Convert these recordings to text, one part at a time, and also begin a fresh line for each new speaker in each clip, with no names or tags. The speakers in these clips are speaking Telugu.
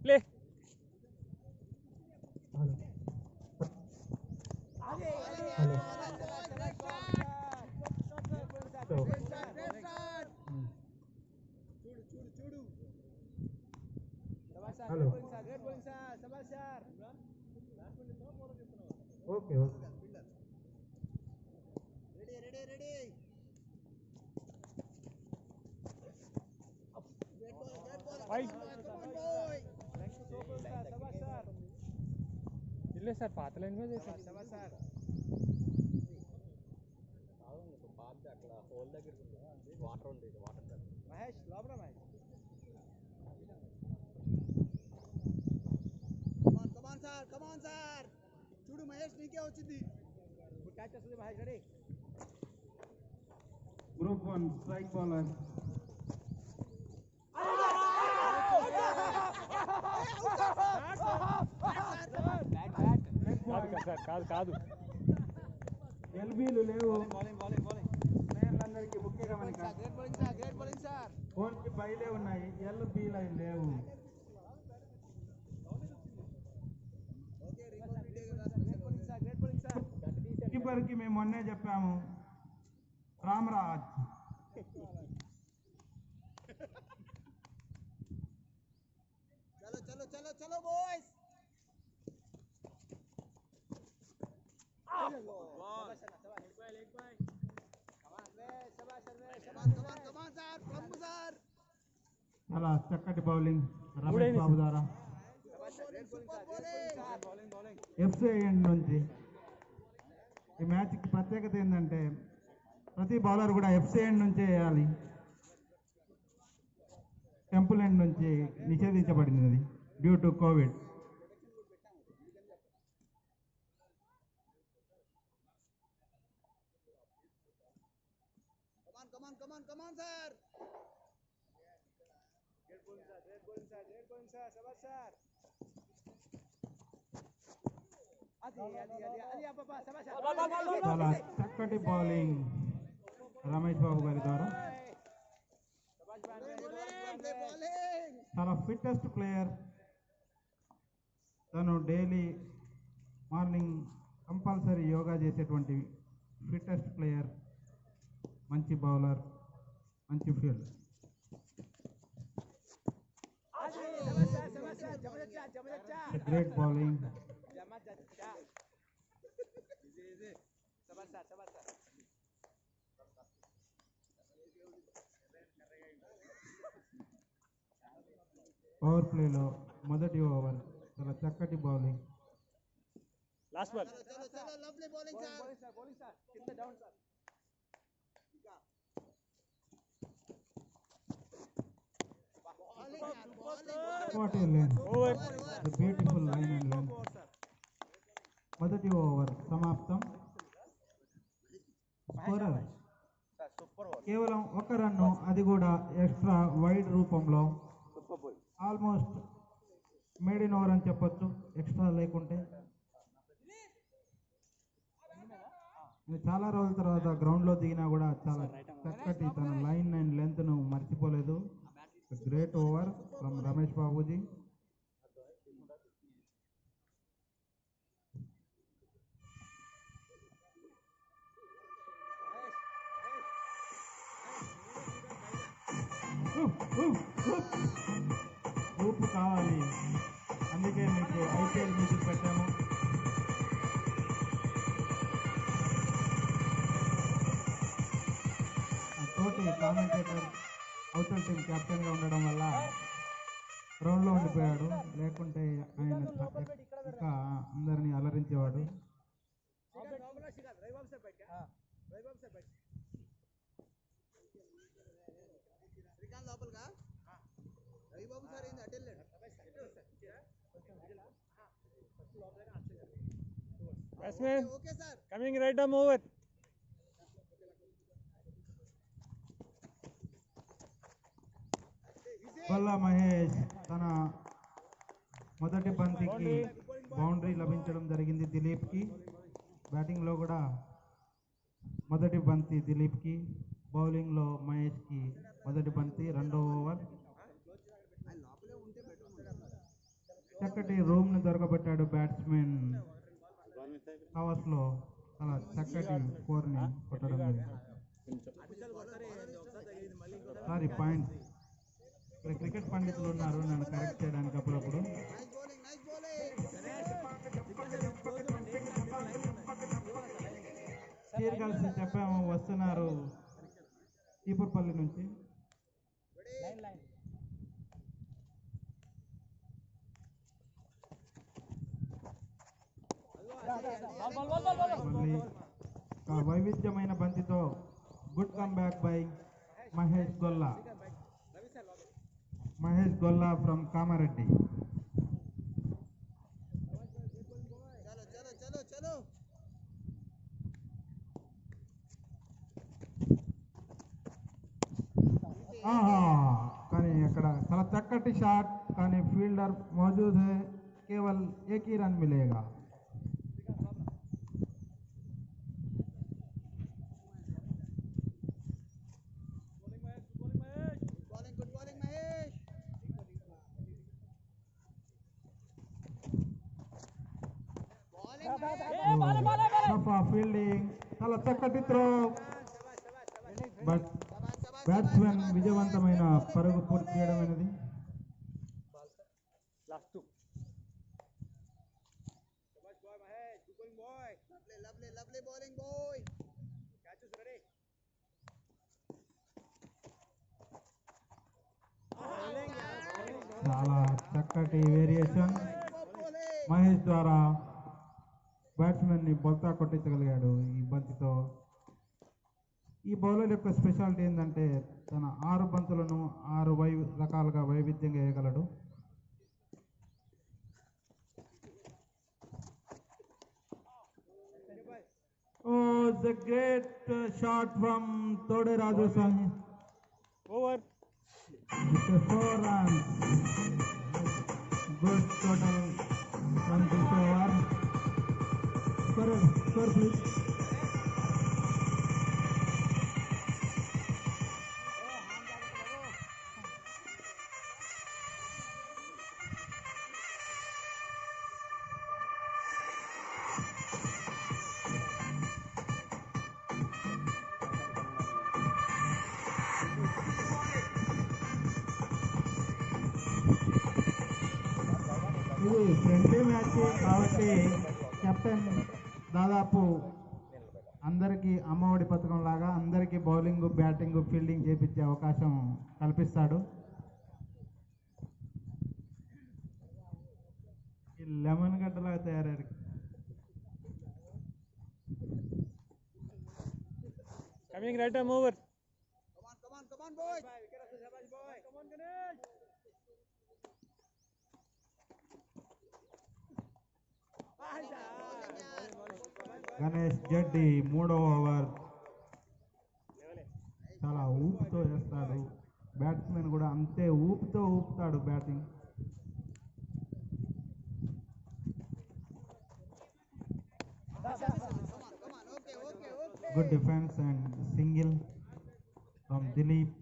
ప్లే.
హలో ఓకే ఓకే
ఇల్లే సార్ పాత లైన్ మీద సార్.
అక్కడ హోల్ దగ్గర వాటర్ ఉంది, వాటర్ మహేష్ లోపల మహేష్ కమాన్ సార్ చూడు మహేష్ నీకే వచ్చింది. గుడ్ క్యాచ్ వస్తుంది Mahesh. Ready
group 1 strike bowler
కాదు కాదు
ఎల్బీలు లేవు.
బౌలింగ్
ప్లేయర్లందరికీ ముఖ్య గమనిక,
గ్రేట్ బౌలింగ్ సార్.
ఫోన్కి బయలే ఉన్నాయి, ఎల్బీ లైన్ లేవు. కీపర్కి మేము మొన్నే చెప్పాము, రామరాజ్.
చలో బాయ్స్.
చాలా చక్కటి బౌలింగ్ రమేష్ బాబు ద్వారా ఎఫ్సీ ఎండ్ నుంచి. ఈ మ్యాచ్కి ప్రత్యేకత ఏంటంటే ప్రతి బౌలర్ కూడా ఎఫ్సీ ఎండ్ నుంచే వేయాలి. టెంపుల్ ఎండ్ నుంచి నిషేధించబడింది due to covid.
Come on, sir. Great bowling, sir. Sabas, sir.
చాలా చక్కటి బౌలింగ్ రమేష్ బాబు గారి ద్వారా. చాలా ఫిట్టెస్ట్ ప్లేయర్. తను డైలీ మార్నింగ్ కంపల్సరీ యోగా చేసేటువంటి ఫిట్టెస్ట్ ప్లేయర్. మంచి బౌలర్, మంచి ఫీల్డ్. Great bowling. పవర్ ప్లేలో మొదటి ఓవర్ చాలా చక్కటి bowling.
Last ball.
Lovely bowling sir. కింద down sir.
What a length. The beautiful line and length. మొదటి ఓవర్ సమాప్తం. స్కోరర్ కేవలం ఒక రన్ను, అది కూడా ఎక్స్ట్రా వైడ్ రూపంలో. ఆల్మోస్ట్ మేడ్ ఇన్ ఓవర్ అని చెప్పొచ్చు, ఎక్స్ట్రా లేకుంటే. చాలా రోజుల తర్వాత గ్రౌండ్లో దిగినా కూడా చాలా చక్కటి తన లైన్ అండ్ లెంత్ను మర్చిపోలేదు. Great over from Ramesh Babuji. ఊపు కావాలి, అందుకే మీకు ఐపీఎల్ మ్యూజిక్ పెట్టాము. తోటి కామెంటేటర్ అవతల టీం కెప్టెన్గా ఉండడం వల్ల గ్రౌండ్లో ఉండిపోయాడు, లేకుంటే ఆయన ఇంకా అందరినీ అలరించేవాడు.
Batsman coming right arm over.
Balla Mahesh తన మొదటి బంతికి బౌండరీ లభించడం జరిగింది దిలీప్కి. బ్యాటింగ్లో కూడా మొదటి బంతి దిలీప్కి, బౌలింగ్లో మహేష్కి మొదటి బంతి. రెండో ఓవర్ చక్కటి రూమ్ ని దొరకబెట్టాడు బ్యాట్స్మెన్ కవర్స్ లో చాలా చక్కటి స్కోర్ ని కొట్టడం జరిగింది. Sorry point. ఇక్కడ క్రికెట్ పండితులు ఉన్నారు నన్ను కరెక్ట్ చేయడానికి అప్పుడప్పుడు. చీరగల్స్ చెప్పాము వస్తున్నారు చీపురుపల్లి నుంచి. మళ్ళీ ఒక వైవిధ్యమైన బంతితో good come back by Mahesh Golla from Kamareddy. కానీ అక్కడ చాలా చక్కటి షాట్, కానీ ఫీల్డర్ మौजूद है, केवल एक ही रन मिलेगा. సఫా ఫీల్డింగ్, చాలా చక్కటి త్రో, బట్ బ్యాట్స్మెన్ విజయవంతమైన పరుగు పూర్తి చేయడం అనేది. చాలా చక్కటి వేరియేషన్ మహేష్ ద్వారా బ్యాట్స్మెన్ ని బొల్తా కొట్టించగలిగాడు ఈ బంతితో. ఈ బౌలర్ యొక్క స్పెషాలిటీ ఏంటంటే తన 6 బంతులను 6 రకాలుగా వైవిధ్యంగా వేయగలడు. The great shot from Thoderaju Sahi.
Over.
4 runs. Good total from this over. Score please. ఇది ఫ్రెండ్లీ మ్యాచ్ కాబట్టి కెప్టెన్ దాదాపు అందరికీ అమ్మఒడి పథకం లాగా అందరికీ బౌలింగ్, బ్యాటింగ్, ఫీల్డింగ్ చేపించే అవకాశం కల్పిస్తాడు. ఈ లెమన్ గడ్డలాగా తయారయ్యారు.
Coming right arm over.
Come on, boy. Come on, Ganesh.
Ganesh జడ్డి 3వ ఓవర్ చాలా ఊపుతో వేస్తాడు. బ్యాట్స్మెన్ కూడా అంతే ఊపుతో ఊపుతాడు batting. Good defence and single from Dilip.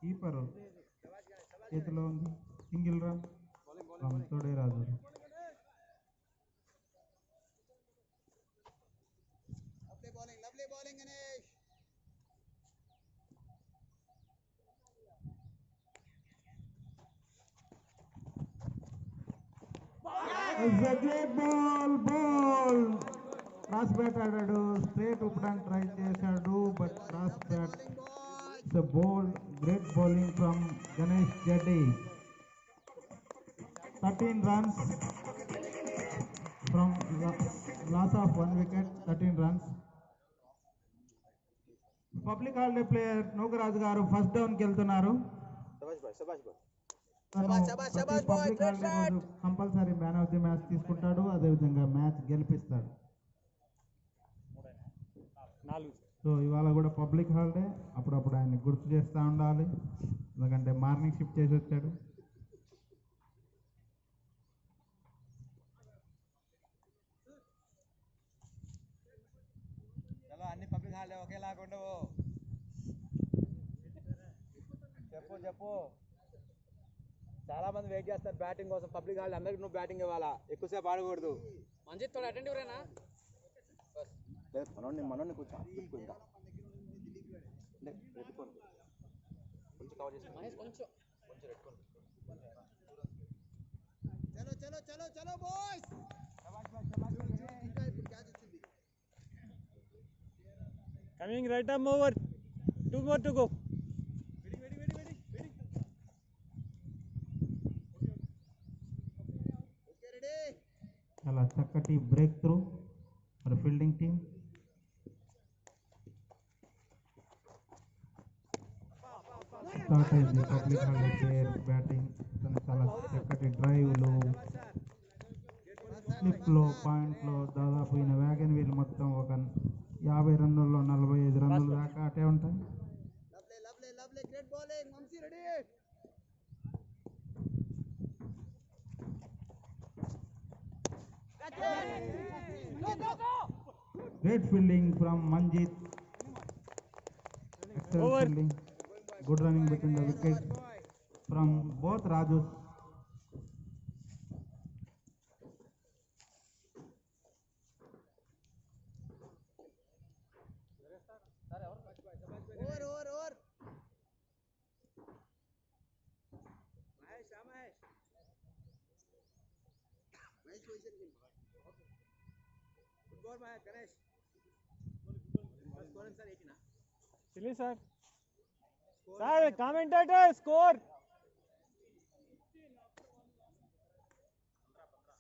Keeper చేతిలో ఉంది. Single run from Thoderaju.
Lovely bowling, Ganesh.
Ball cross bat ఆడాడు. స్ట్రేట్ ఊపడానికి ట్రై చేశాడు, but cross bat. The ball, great bowling from Ganesh Jeddi. 13 runs from loss of 1 wicket. 13 runs. Public holiday player Nogaraj garu first down ki veltunnaru. Shabash boy, great shot. Compulsory man of the match తీసుకుంటాడు, అదే విధంగా మ్యాచ్ గెలిపిస్తాడు.
4
సో ఇవాళ కూడా పబ్లిక్ హాలిడే, అప్పుడప్పుడు ఆయన్ని గుర్తు చేస్తూ ఉండాలి, ఎందుకంటే మార్నింగ్ షిఫ్ట్ చేసి వచ్చాడు.
చలో అన్ని పబ్లిక్ హాలిడే ఒకేలాగా ఉండవు. చెప్పు చాలా మంది వెయిట్ చేస్తారు బ్యాటింగ్ కోసం. పబ్లిక్ హాలిడే అందరికి నువ్వు బ్యాటింగ్ ఇవ్వాలా, ఎక్కువసేపు ఆడకూడదు.
మంచిది తోడు అటెంటివ్ రేనా
మనోని కొంచెం అతుక్కుంటా కొంచెం కవర్ చేసి
మహేష్ కొంచెం
పెట్టుకోండి.
చలో చలో చలో చలో బాయ్స్ ఇంకా ఇప్పుడు క్యాచ్ వచ్చింది.
Coming right arm over. 2 more to go.
Okay ready
చాలా చక్కటి బ్రేక్ త్రూ మరి ఫీల్డింగ్ టీమ్. స్టార్ట్ అయింది పబ్లిక్ హాలిడే ప్లేయర్ బ్యాటింగ్. చాలా చక్కటి డ్రైవ్లు, స్లిప్లో, పాయింట్లో దాదాపు ఈయన వ్యాగన్ వీల్ మొత్తం ఒక 50 రన్నుల్లో 45 రన్నుల దాకా అటే ఉంటాయి.
Lovely lovely lovely great bowling Vamshi ready
Great fielding from Manjit. Excellent
Over.
fielding. Good running between the wickets from both Rajus.
Over over over Mahesh position కి good ball Mahesh Ganesh score sir 18
Chili sir. Sir, commentator score.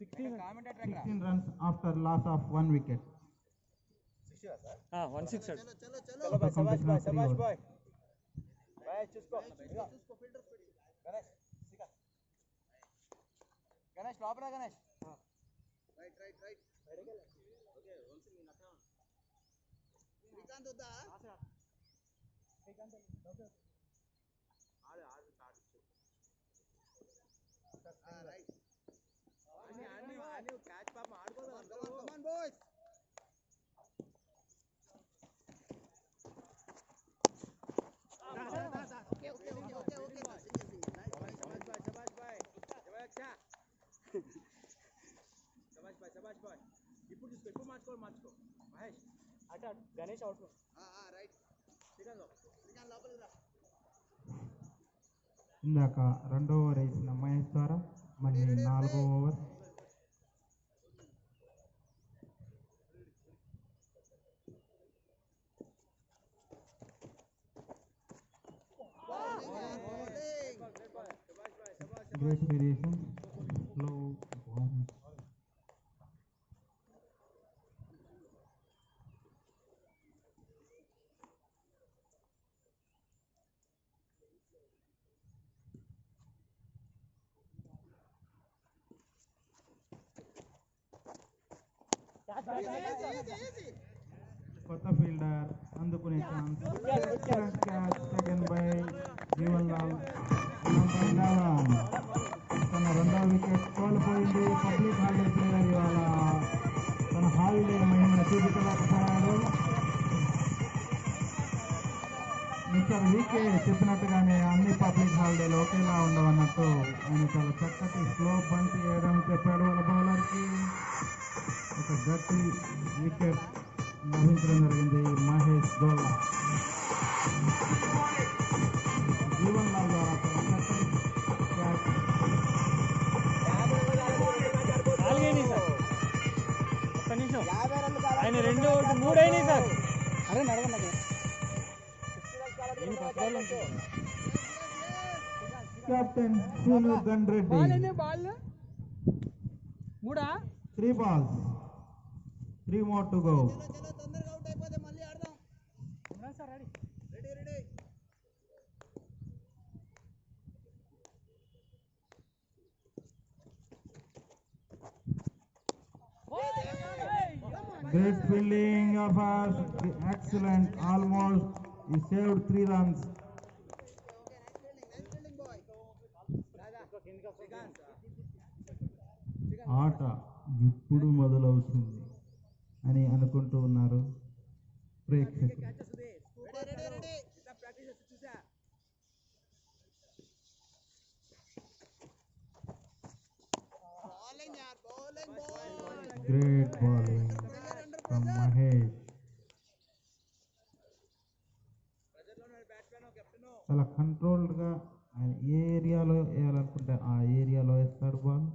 16.
16 runs after loss of 1 wicket.
1 6 sir.
చలో చలో చలో
చలో బాయ్, శబాష్ బాయ్, శబాష్ బాయ్. మహేష్ చూసుకో.
చూసుకో ఫీల్డర్స్ పెట్టి
గణేష్ సిగా. గణేష్ లోపల Ganesh.
Right right right okay Vamshi నీ నక్క శ్రీకాంత్ వద్దా రైట్
క్యాచ్ పాపం ఆడుకోదు.
Come on boys okay okay okay okay
శబాష్ బాయ్, శబాష్ బాయ్. శబాష్ బాయ్, శబాష్ బాయ్. ఇప్పుడు చూసుకో, ఇప్పుడు మార్చుకో మహేష్. అటు గణేష్ అవుట్.
రైట్
శ్రీకాంత్
శ్రీకాంత్ లోపలికి రా
ఇందాక 2వ ఓవర్ వేసిన మహేష్ ద్వారా మళ్ళీ 4వ over. Great variation, slow bounce. కొత్త ఫీల్డర్ అందుకునే chance. Excellent catch taken by Jeevan Lal. Number 11 తన 2వ వికెట్ కోల్పోయింది. పబ్లిక్ హాలిడే ప్లేయర్ ఇవాళ తన హాలిడే మహిమను చూపించలేకపోయాడు. మిస్టర్ వీకే చెప్పినట్టుగానే అన్ని పబ్లిక్ హాలిడేలు ఒకేలా ఉండవన్నట్టు ఆయన చాలా చక్కటి స్లో బంతి వేయడం చెప్పాడు వాళ్ళ బౌలర్కి. ఒక గట్టి వికెట్ లభించడం జరిగింది మహేష్ గోల్లా. జీవన్ లాల్ ద్వారా చాలా చక్కటి క్యాచ్.
నాలుగైనాయి సార్. ఒక్క నిమిషం. ఆయన 2 ఒకటి 3 అయినాయి సార్.
అరే నడవన్నది
ఈయన ఫస్ట్ బాల్ నుంచి.
కెప్టెన్ సీను గన్ Reddy.
Ball 3
3 balls, 3 more to go.
చలో చలో తొందరగా అవుట్ అయిపోతే మళ్ళీ ఆడదాం
sir ready
ready ready
Great fielding of us, excellent, almost, he saved 3 runs.
nice fielding boy.
ఆట ఇప్పుడు మొదలవుతుంది అని అనుకుంటూ ఉన్నారు ప్రేక్షకులు.
Ready. Bowling yaar, bowling boy.
Great bowling from Mahesh. చాలా కంట్రోల్డ్గా ఆయన ఏ ఏరియాలో వేయాలనుకుంటే ఆ ఏరియాలో వేస్తాడు బాల్.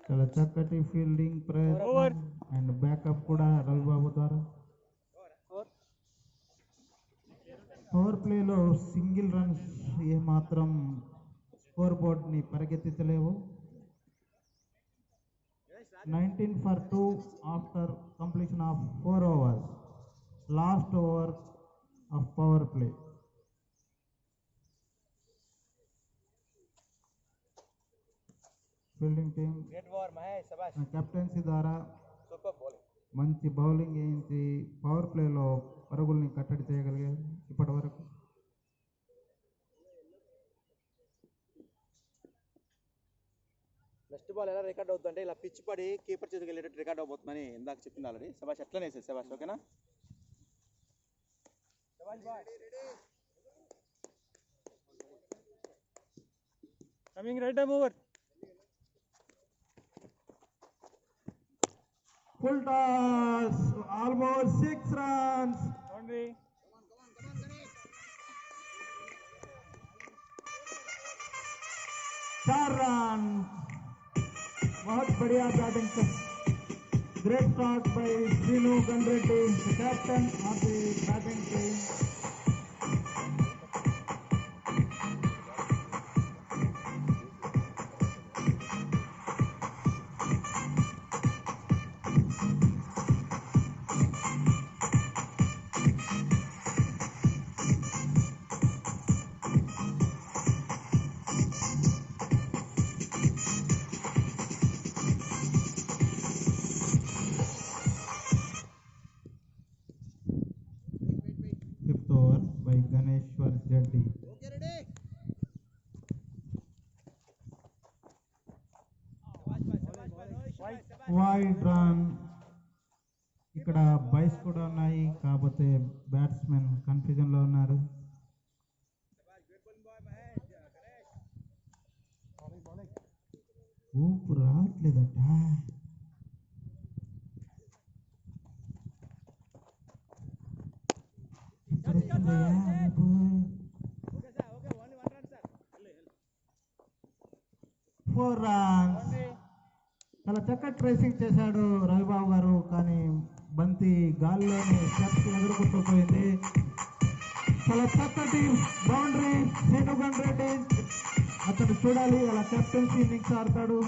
చాలా చక్కటి ఫీల్డింగ్ ప్రయత్నం అండ్ బ్యాకప్ కూడా రవిబాబు ద్వారా. పవర్ ప్లేలో సింగిల్ రన్స్ ఏమాత్రం score బోర్డ్ని పరిగెత్తించలేవు. 19 for 2 after completion of 4 overs. Last over of power play. Fielding team
great over Mahesh శభాష్
కెప్టెన్సీ ద్వారా
సూపర్ బౌలింగ్
మంచి బౌలింగ్ వేయించి పవర్ ప్లేలో పరుగుల్ని కట్టడి చేయగలిగారు ఇప్పటి వరకు.
నెక్స్ట్ బాల్ ఎలా రికార్డ్ అవుతుందంటే ఇలా పిచ్ పడి కీపర్ చేతికి వెళ్ళేటట్టు రికార్డ్ అవబోతుందని ఇందాక చెప్పింది ఆల్రెడీ. శభాష్ ఎట్లనే వేసేది శభాష్, ఓకేనా? శభాష్ bye.
Coming right arm over.
Full toss, almost 6 runs.
Boundary.
Come on, Ganesh.
4 runs. बहुत बढ़िया batting. Great start by Srinu Ganreddy, the captain of the batting team. Fifth over by Ganeshwar Jeddi.
Okay, ready.
Wide run. ఇక్కడ బైస్ కూడా ఉన్నాయి కాకపోతే బ్యాట్స్మెన్ కన్ఫ్యూజన్ లో ఉన్నారు. ఊపు రావట్లేదట. ఇప్పుడు వచ్చిందయ్యా ఊపు. 4 runs. చాలా చక్కటి ట్రేసింగ్ చేశాడు రవిబాబు గారు, కానీ బంతి గాలిలోని స్టెప్స్ ఎదుర్కొంటూ పోయింది. చాలా చక్కటి బౌండరీ శ్రీను గండ్రెడ్డి. అతను చూడాలి అలా కెప్టెన్సీ ఇన్నింగ్స్ ఆడతాడు,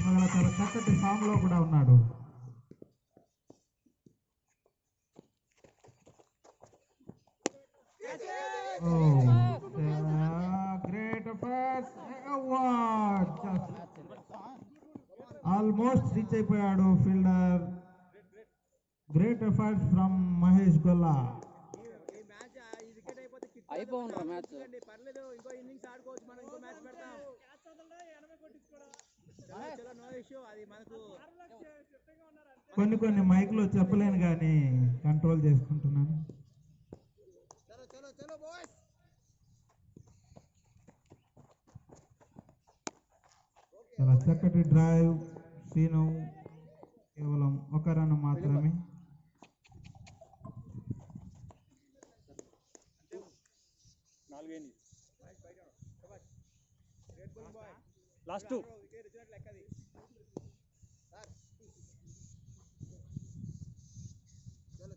అలా చాలా చక్కటి ఫామ్ లో కూడా ఉన్నాడు. గ్రేట్ ఆల్మోస్ట్ రీచ్ అయిపోయాడు fielder. Great effort from Mahesh Golla.
ఈ మ్యాచ్ ఈ వికెట్ అయిపోతే
అయిపోయిండ్రా మ్యాచ్.
పర్లేదు, ఇంకో ఇన్నింగ్స్ ఆడుకోవచ్చు, మనం ఇంకో మ్యాచ్ పెడతాం. చలో నో ఇష్యూ, అది మనకు
కొన్ని మైక్లో చెప్పలేను కానీ కంట్రోల్ చేసుకుంటున్నాను.
చలో బాయ్స్.
చాలా చక్కటి డ్రైవ్ సీను, కేవలం 1 రన్ మాత్రమే.
Last 2.
చలో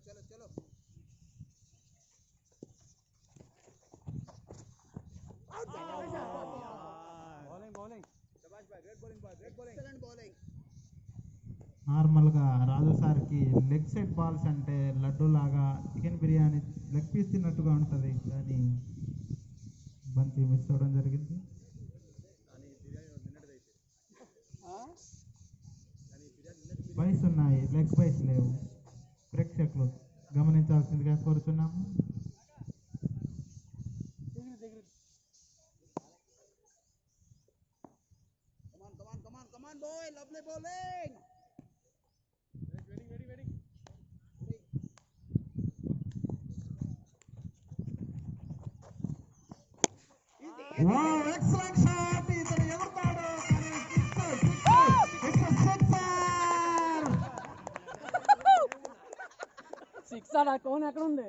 బౌలింగ్ శభాష్ boy, great bowling boy, great bowling.
Excellent bowling.
నార్మల్గా రాజు సార్కి లెగ్ సెట్ బాల్స్ అంటే లడ్డు లాగా చికెన్ బిర్యానీ లెగ్ పీస్ తిన్నట్టుగా ఉంటుంది, కానీ బంతి మిస్ అవ్వడం జరిగింది. బైస్ ఉన్నాయి, లెగ్ బైస్ లేవు. ప్రేక్షకులు గమనించాల్సిందిగా కోరుతున్నాము.
Come on, boy. Lovely bowling.
Wow, excellent shot. ఇతను ఎగురుతాడు, కానీ
సిక్స్ ఆడ కోన్ ఎక్కడ ఉంది?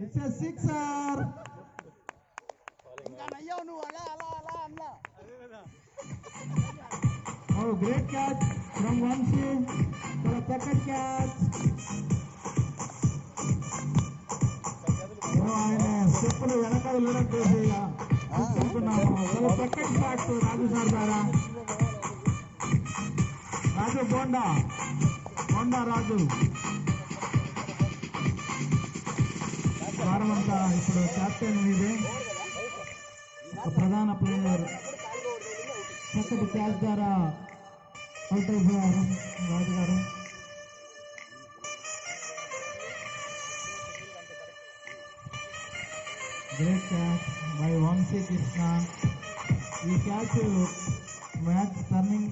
It's a sixer.
ఇంకా నయ్యావు నువ్వు అలా అలా.
Oh, great catch from Vamsi for a second catch. ఆయన స్టెప్పులు వెనకాల వెళ్ళడం చేసి అనుకున్నాము. సెకండ్ షాట్ రాజు సార్ ద్వారా. రాజు బోండా రాజు వారం అంతా ఇప్పుడు కెప్టెన్ మీదే. ప్రధాన ప్లేయర్ చక్కటి క్యాచ్ ద్వారా అవుట్ అయిపోయారు Raju garu. Great catch by Vamshi Krishna. ఈ క్యాచ్ మ్యాచ్ టర్నింగ్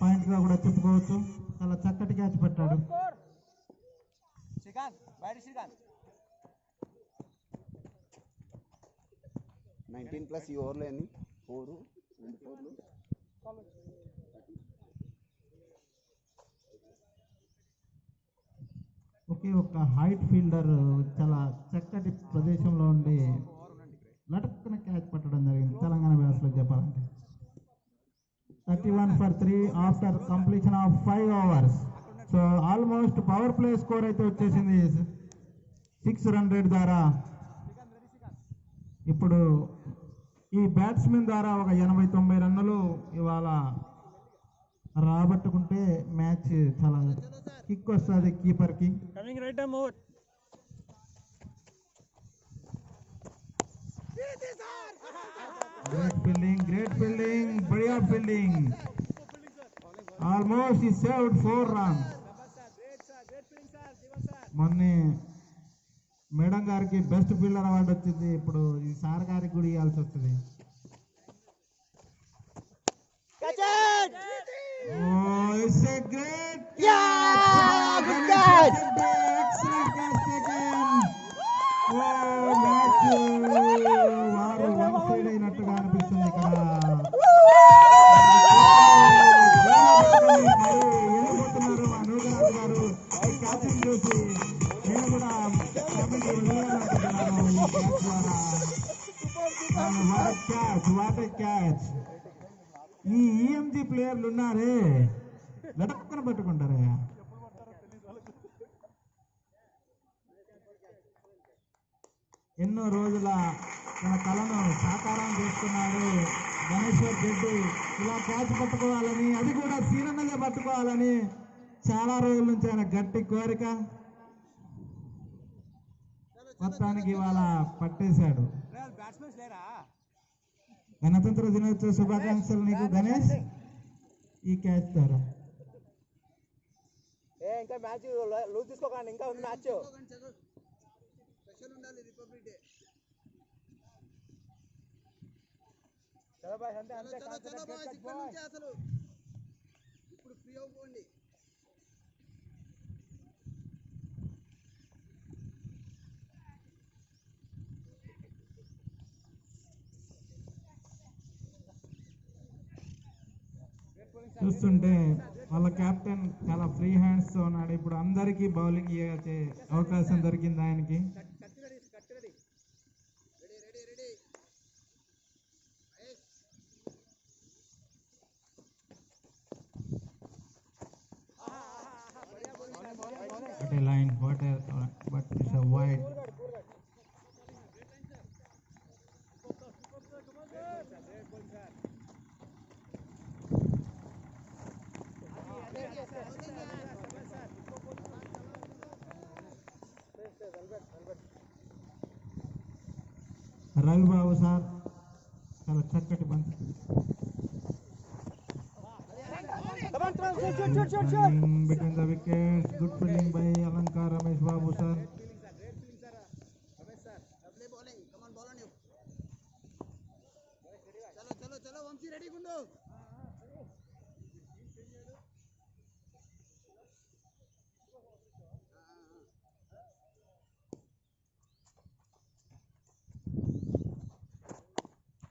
పాయింట్గా కూడా చెప్పుకోవచ్చు. చాలా చక్కటి క్యాచ్ పెట్టాడు.
శ్రీకాంత్ బయట శ్రీకాంత్
19+ ఈ ఓవర్లో ఎన్ని 4
ఒకే ఒక్క హైట్ ఫీల్డర్ చాలా చక్కటి ప్రదేశంలో ఉండి లటక్కున క్యాచ్ పట్టడం జరిగింది తెలంగాణ బ్యాట్స్లో చెప్పాలంటే. 31 for 3 after completion of 5 overs. So almost power play score అయితే వచ్చేసింది 6 run rate ద్వారా. ఇప్పుడు ఈ బ్యాట్స్మెన్ ద్వారా ఒక 80-90 రన్నులు ఇవాళ రాబట్టుకుంటే మ్యాచ్ చాలా కిక్ వస్తుంది కీపర్కి.
Coming right time over.
Great fielding, बढ़िया fielding. Almost he saved 4 runs. మొన్నే మేడం గారికి బెస్ట్ ఫీల్డర్ అవార్డు వచ్చింది, ఇప్పుడు ఈ సార్ గారికి కూడా ఇవ్వాల్సి వస్తుంది. It's a great catch. Good catch. Excellent catch taken. Match వారు వన్ సైడ్ అయినట్టుగా అనిపిస్తుంది ఇక్కడ. వెళ్ళిపోతున్నారు మా నూగరాజు గారు ఈ క్యాచింగ్ చూసి. నేను కూడా కామెంట్ వెళ్ళాలనుకుంటున్నాను ఈ క్యాచ్ ద్వారా. What a catch. ఈ ఈఎంజీ ప్లేయర్లు ఉన్నారే లటక్కన పట్టుకుంటారయ్యా. ఎన్నో రోజుల తన కళను సాకారం చేసుకున్నాడు గణేశ్వర్ రెడ్డి. ఇలా క్యాచ్ పట్టుకోవాలని, అది కూడా సీనన్నగా పట్టుకోవాలని చాలా రోజుల నుంచి ఆయన గట్టి కోరిక. మొత్తానికి ఇవాళ పట్టేశాడు.
బ్యాట్స్మెన్స్ లేరా?
గణతంత్ర దినోత్సవ శుభాకాంక్షలు నీకు గణేష్. ఈ క్యాచ్ ద్వారా
ఇంకా మ్యాచ్ లూజ్ తీసుకోకండి, ఇంకా ఉంది మ్యాచ్.
స్పెషల్ ఉండాలి రిపబ్లిక్ డే.
చలో బాయ్, అంతే అంతే.
చలో బాయ్స్, ఇక్కడ నుంచి అసలు ఇప్పుడు ఫ్రీ అవ్వండి.
చూస్తుంటే వాళ్ళ కెప్టెన్ చాలా ఫ్రీ హ్యాండ్స్తో ఉన్నాడు. ఇప్పుడు అందరికీ బౌలింగ్ ఇచ్చే అవకాశం దొరికింది ఆయనకి. What a line, but it's a wide. Ravibabu sir చాలా చక్కటి బంతి. Between the wickets, good fielding by Alankar Ramesh Babu sir.
Lovely bowling. Come on, ball on you. चलो वंशी रेडी गुंडो.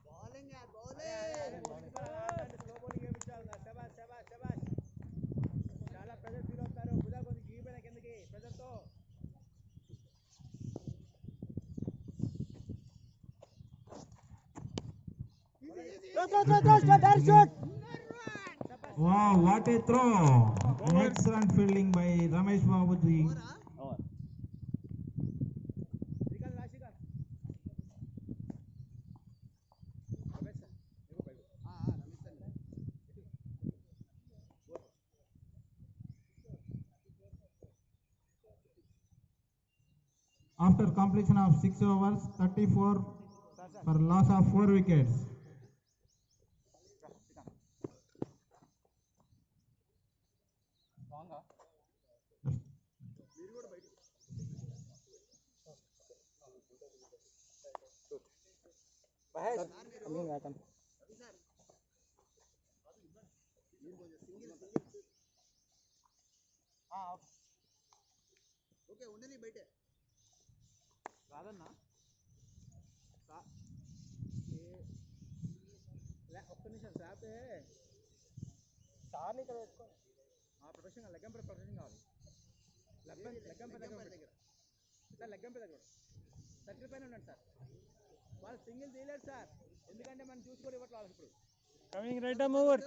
Bowling यार, bowling.
స్లో బౌలింగ్ వేయించాలి. శబాష్ శబాష్ శబాష్. చాలా ప్రెజర్ ఫీల్ అవుతారు. బుధా కొంచెం గీపోయిన కిందకి ప్రెజర్తో.
Wow, what a throw! Excellent fielding by Ramesh Babu ji.
Srikanth రా శ్రీకాంత్. రమేష్ సార్ देखो भाई.
Ramesh
After completion of 6 overs, 34 for loss of 4 wickets.
Mahesh
okay ఉండని బయటే
కాదన్నా ఒక్క నిమిషం సాపే సార్ని ఇక్కడ పెట్టుకోండి. ప్రొటెక్షన్ లెగ్గంపై ప్రొటెక్షన్ కావాలి. లెగ్గంపై దగ్గర సార్, లెగ్గంపై దగ్గర సర్కిల్ పైన ఉండండి సార్. వాళ్ళు సింగిల్ తీయలేరు సార్, ఎందుకంటే మనం చూసుకొని ఇవ్వట్లేదు వాళ్ళకి. ఇప్పుడు
Coming right arm over.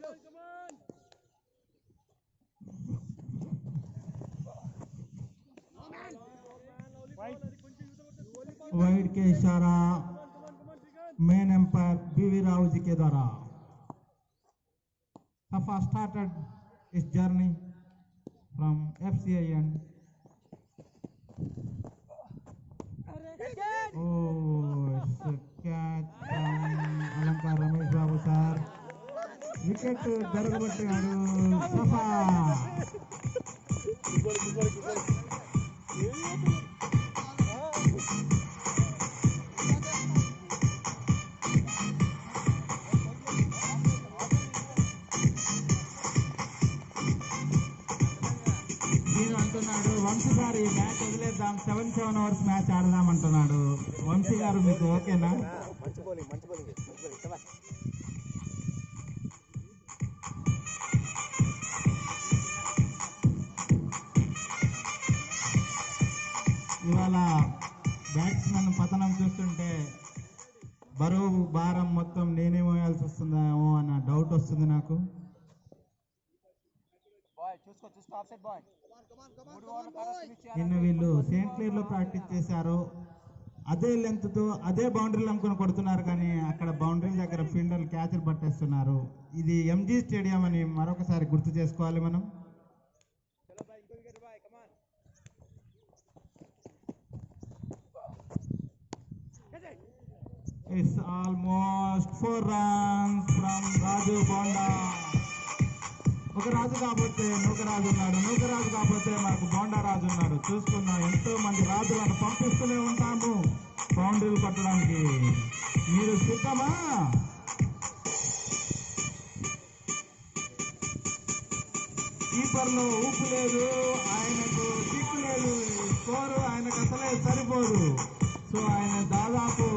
Wide के इशारा मेन एम्पायर बीवी राव जी के द्वारा. Safa started his journey from FCIN. Oh, it's a catch from Alankar Ramesh Babu sir. Wicket జరగబట్టాడు Safa. అంటున్నాడు వంశీ గారు ఈ మ్యాచ్ వదిలేద్దాం, 7 అవర్స్ మ్యాచ్ ఆడదాం అంటున్నాడు. వంశీ గారు మీకు ఓకేనా?
మంచి బౌలింగ్ మంచి బౌలింగ్ మంచి బౌలింగ్ శబాష్.
ఇవాళ బ్యాట్స్మెన్ పతనం చూస్తుంటే బరువు భారం మొత్తం నేనే మోయాల్సి వస్తుందేమో అన్న డౌట్ వస్తుంది నాకు.
బాయ్ చూసుకో ఆఫ్ సైడ్ బాయ్.
నిన్న వీళ్ళు సెయింట్ క్లేర్లో ప్రాక్టీస్ చేశారు. అదే లెంత్తో అదే బౌండరీలు అనుకుని కొడుతున్నారు, కానీ అక్కడ బౌండరీ దగ్గర ఫీల్డర్లు క్యాచ్లు పట్టేస్తున్నారు. ఇది ఎంజీ స్టేడియం అని మరొకసారి గుర్తు చేసుకోవాలి మనం. It's almost 4 runs from Raju Bonda. ఒక రాజు కాకపోతే నూకరాజు ఉన్నాడు, నూకరాజు కాకపోతే మనకు బోండా రాజు ఉన్నాడు. చూసుకున్నాం, ఎంతో మంది రాజులను పంపిస్తూనే ఉంటాము బౌండరీలు కొట్టడానికి. మీరు సిద్ధమా? కీపర్లో ఊపు లేదు, ఆయనకు కిక్ లేదు, స్కోరు ఆయనకు అసలే సరిపోదు. సో ఆయన దాదాపు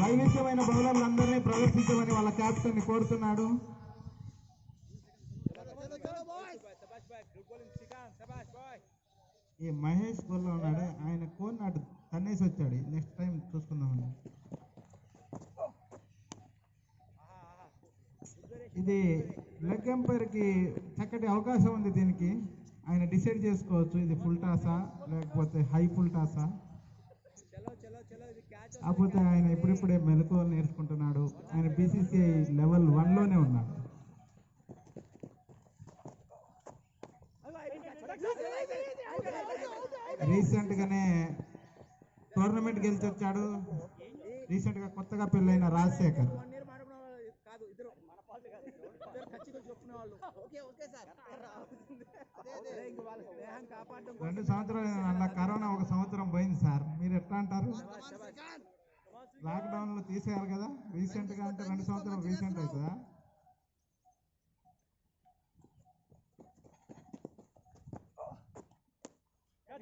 వైవిధ్యమైన బౌలర్లందరినీ ప్రదర్శించమని వాళ్ళ క్యాప్టెన్ కోరుతున్నాడు. ఈ మహేష్ గోల్లో ఉన్నాడు, ఆయన కోన్ నాటు తన్నేసి వచ్చాడు. నెక్స్ట్ టైం చూసుకుందామని. ఇది లెగ్ ఎంపైర్కి చక్కటి అవకాశం ఉంది. దీనికి ఆయన డిసైడ్ చేసుకోవచ్చు, ఇది ఫుల్ టాసా లేకపోతే హై ఫుల్ టాసా. కాకపోతే ఆయన ఇప్పుడిప్పుడే మెలకువలు నేర్చుకుంటున్నాడు. ఆయన BCCI లెవెల్ 1లోనే ఉన్నాడు. రీసెంట్ గానే టోర్నమెంట్ గెలిచి వచ్చాడు. రీసెంట్ గా కొత్తగా పెళ్ళైన రాజశేఖర్.
1 ఇయర్ మాట్లాడుకున్న కాదు ఇద్దరు ఇద్దరు ఖచ్చితంగా చెప్పుకునే వాళ్ళు. ఓకే సార్ అదే ఇంక వాళ్ళ స్నేహం కాపాడడం
2 సంవత్సరాలు అలా కరోనా 1 సంవత్సరం పోయింది సార్. మీరు ఎట్లా అంటారు? లాక్డౌన్ లో తీసేయాలి కదా. రీసెంట్ గా అంటే 2 సంవత్సరాలు రీసెంట్ అవుతుందా?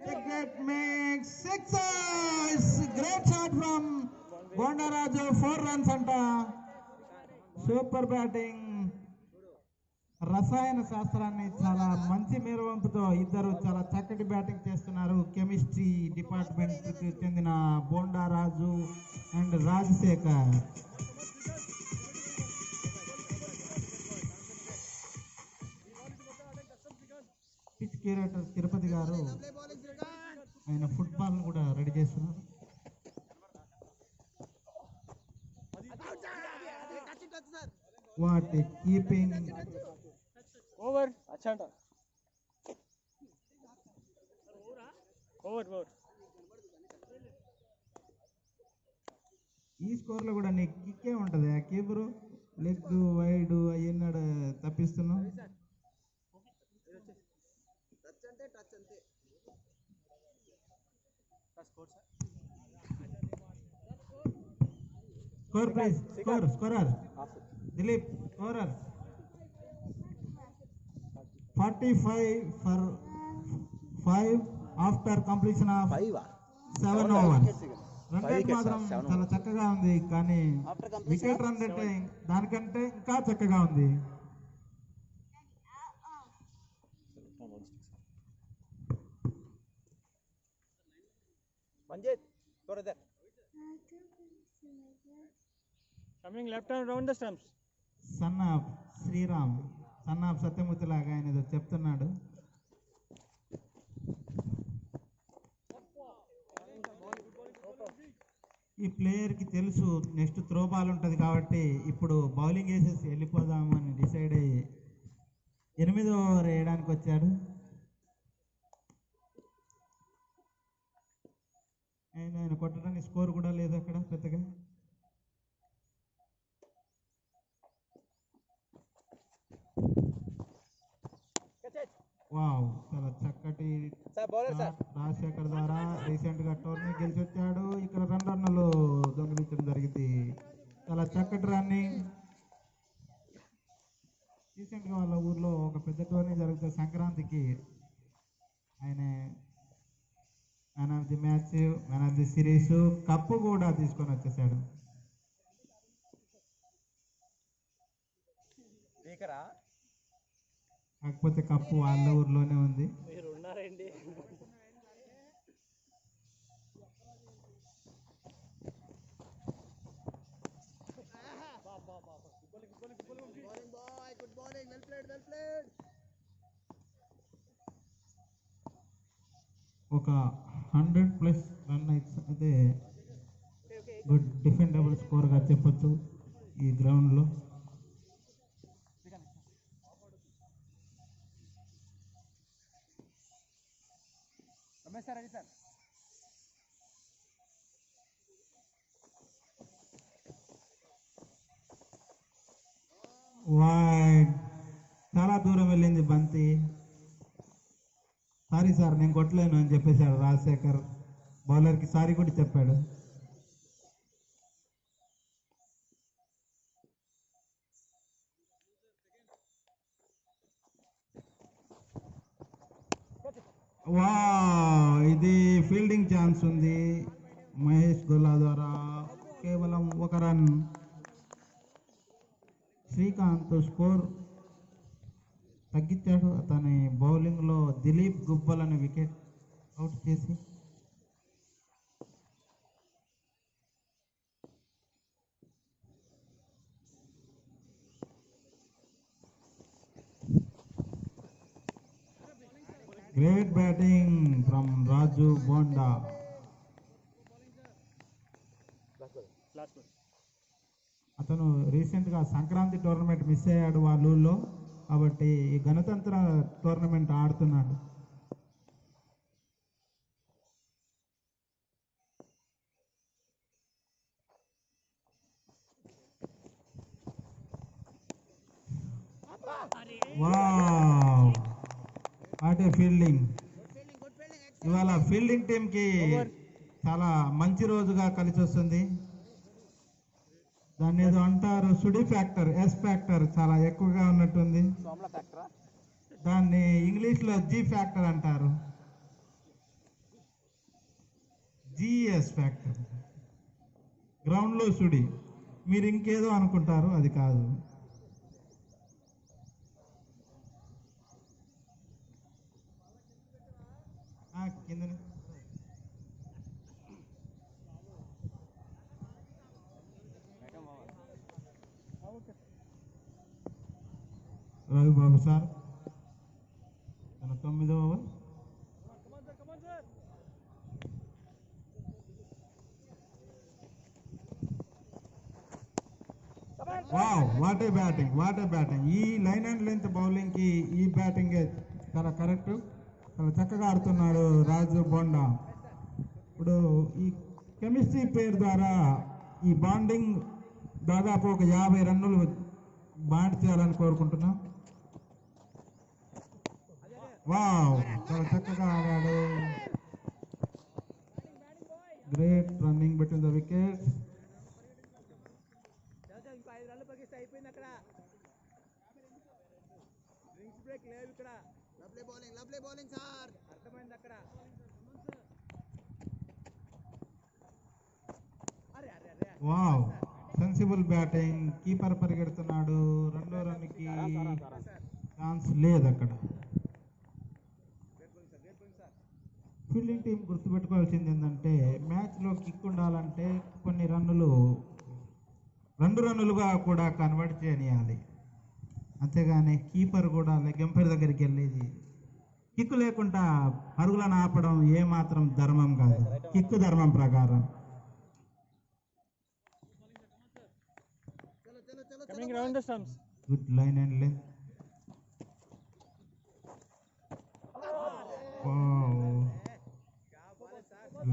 Cricket makes sixes. Great shot from Bondaraju. 4 runs అంట. Super batting. రసాయన శాస్త్రాన్ని చాలా మంచి మేరవంపుతో ఇద్దరు చాలా చక్కటి బ్యాటింగ్ చేస్తున్నారు. కెమిస్ట్రీ డిపార్ట్మెంట్ కి చెందిన Bondaraju and Rajasekhar. Pitch curator Tirupati garu ఆయన ఫుట్బాల్ కూడా రెడీ చేస్తున్నారు. What keeping.
ఓవర్ అచ్చా అంట ఓవర్
ఈ స్కోర్ లో కూడా నీకు కిక్కే ఉంటది. ఆ కీపరు లెగ్ వైడ్ అయ్యన్నాడు తప్పిస్తున్నావు.
టచ్ అంతే
score please. Scorer Dilip. Scorer 45 for 5 after completion of 7 overs. Run rate మాత్రం చాలా చక్కగా ఉంది, కానీ వికెట్ రన్ రేట్ దానికంటే ఇంకా చక్కగా ఉంది.
Manjit brother
coming left and round the stumps.
Son of Sriram, son of Satyamurthy లాగా ఆయన ఏదో చెప్తున్నాడు. ఈ ప్లేయర్ కి తెలుసు నెక్స్ట్ త్రో బాల్ ఉంటుంది కాబట్టి ఇప్పుడు బౌలింగ్ వేసేసి వెళ్ళిపోదాము అని డిసైడ్ అయ్యి 8వ ఓవర్ వేయడానికి వచ్చాడు. ఆయన కొట్టడానికి స్కోర్ కూడా లేదు అక్కడ పెద్దగా. వావ్, చాలా చక్కటి రాజశేఖర్ ద్వారా రీసెంట్ గా టోర్నీ గెలిచి వచ్చాడు. ఇక్కడ 2 రన్నులు దొంగిలించడం జరిగింది. చాలా చక్కటి రన్నింగ్. రీసెంట్ గా వాళ్ళ ఊర్లో ఒక పెద్ద టోర్నీ జరుగుతుంది సంక్రాంతికి. ఆయన man of the match, man of the series, cup కూడా తీసుకొని వచ్చేసాడు. కాకపోతే కప్పు వాళ్ళ ఊర్లోనే ఉంది.
మీరు ఉన్నారండి.
గుడ్ బౌలింగ్ వెల్ ప్లేడ్
ఒక 100+ రన్ అయితే గుడ్ డిఫెండబుల్ స్కోర్ గా చెప్పొచ్చు ఈ గ్రౌండ్ లో.
రమేష్ సార్, సార్
వైడ్, చాలా దూరం వెళ్ళింది బంతి. సారీ సార్ నేను కొట్టలేను అని చెప్పేశాడు రాజశేఖర్. బౌలర్కి సారీ కూడా చెప్పాడు. ఇది ఫీల్డింగ్ ఛాన్స్ ఉంది మహేష్ గొల్లా ద్వారా. కేవలం 1 రన్. శ్రీకాంత్ స్కోర్ తగ్గించాడు. అతని బౌలింగ్ లో దిలీప్ గుబ్బలను వికెట్ అవుట్ చేసి గ్రేట్ బ్యాటింగ్ ఫ్రమ్ రాజు బోండా. అతను రీసెంట్ గా సంక్రాంతి టోర్నమెంట్ మిస్ అయ్యాడు వాళ్ళ ఊళ్ళో, కాబట్టి ఈ గణతంత్ర టోర్నమెంట్ ఆడుతున్నాడు. Wow what A fielding.
Good fielding
ఇవాళ ఫీల్డింగ్ టీంకి చాలా మంచి రోజుగా కలిసి వస్తుంది. దాన్ని ఏదో అంటారు సుడి ఫ్యాక్టర్, ఎస్ ఫ్యాక్టర్ చాలా ఎక్కువగా ఉన్నట్టుంది.
సోమల ఫ్యాక్టరా
దాన్ని ఇంగ్లీష్లో జీ ఫ్యాక్టర్ అంటారు. జిఎస్ ఫ్యాక్టర్ గ్రౌండ్లో సుడి. మీరు ఇంకేదో అనుకుంటారు, అది కాదు. కింద రవిబాబు సార్ తన 9వ ఓవర్. Wow what a batting, what a batting. ఈ లైన్ అండ్ లెంత్ బౌలింగ్ కి ఈ బ్యాటింగ్ చాలా కరెక్ట్. చాలా చక్కగా ఆడుతున్నాడు రాజు బొండా. ఇప్పుడు ఈ కెమిస్ట్రీ పేరు ద్వారా ఈ బాండింగ్ దాదాపు ఒక 50 రన్నులు బాండ్ చేయాలని కోరుకుంటున్నాం. వావ్ చాలా చక్కగా ఆడాడు. Great running between the wickets.
ఇంకో 5 రన్లు పగిస్తే అయిపోయింది. అక్కడ డ్రింక్స్ బ్రేక్ లేవు. ఇక్కడ
లవ్లీ బౌలింగ్ సార్.
అర్థమైంది. అక్కడ అరే అరే అరే
వావ్ సెన్సిబుల్ బ్యాటింగ్. కీపర్ పరిగెడుతున్నాడు. 2వ రన్కి ఛాన్స్ లేదు అక్కడ. ఫీల్డింగ్ టీం గుర్తుపెట్టుకోవాల్సింది ఏంటంటే మ్యాచ్లో కిక్ ఉండాలంటే కొన్ని రన్నులు 2 రన్నులుగా కూడా కన్వర్ట్ చేయనియాలి. అంతేగాని కీపర్ కూడా లెగ్ ఎంపైర్ దగ్గరికి వెళ్ళేది కిక్కు లేకుండా పరుగులను ఆపడం ఏమాత్రం ధర్మం కాదు, కిక్కు ధర్మం ప్రకారం.
Coming round the stumps.
Good line and length.